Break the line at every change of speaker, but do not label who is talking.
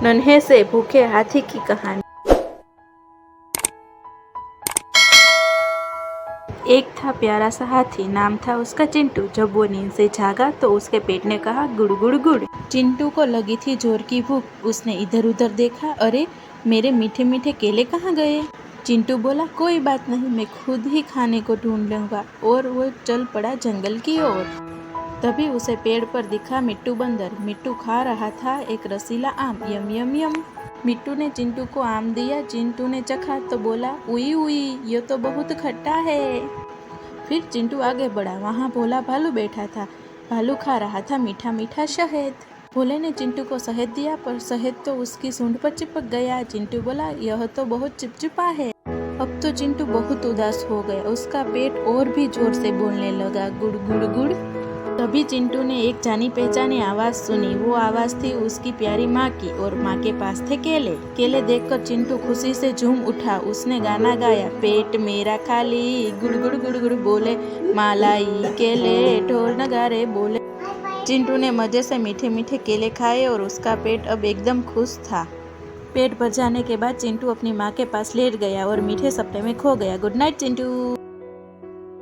नन्हे से भूखे हाथी की कहानी। एक था प्यारा सा हाथी, नाम था उसका चिंटू। जब वो नींद से जागा तो उसके पेट ने कहा गुड़ गुड़ गुड़। चिंटू को लगी थी जोर की भूख। उसने इधर उधर देखा, अरे मेरे मीठे मीठे केले कहाँ गए। चिंटू बोला कोई बात नहीं, मैं खुद ही खाने को ढूंढ लूंगा। और वो चल पड़ा जंगल की ओर। तभी उसे पेड़ पर दिखा मिट्टू बंदर। मिट्टू खा रहा था एक रसीला आम। यम यम यम। मिट्टू ने चिंटू को आम दिया। चिंटू ने चखा तो बोला उई उई, ये तो बहुत खट्टा है। फिर चिंटू आगे बढ़ा, वहाँ भोला भालू बैठा था। भालू खा रहा था मीठा मीठा शहद। भोले ने चिंटू को शहद दिया, पर शहद तो उसकी सूंड पर चिपक गया। चिंटू बोला यह तो बहुत चिपचिपा है। अब तो चिंटू बहुत उदास हो गया। उसका पेट और भी जोर से बोलने लगा गुड़ गुड़ गुड़। तभी चिंटू ने एक जानी पहचानी आवाज सुनी। वो आवाज थी उसकी प्यारी माँ की, और माँ के पास थे केले। केले देखकर चिंटू खुशी से झूम उठा। उसने गाना गाया, पेट मेरा खाली गुड़ गुड़ गुड़ गुड़ बोले, मालाई केले ढोल नगारे बोले। चिंटू ने मजे से मीठे मीठे केले खाए और उसका पेट अब एकदम खुश था। पेट भर जाने के बाद चिंटू अपनी माँ के पास लेट गया और मीठे सपने में खो गया। Good night Chintu.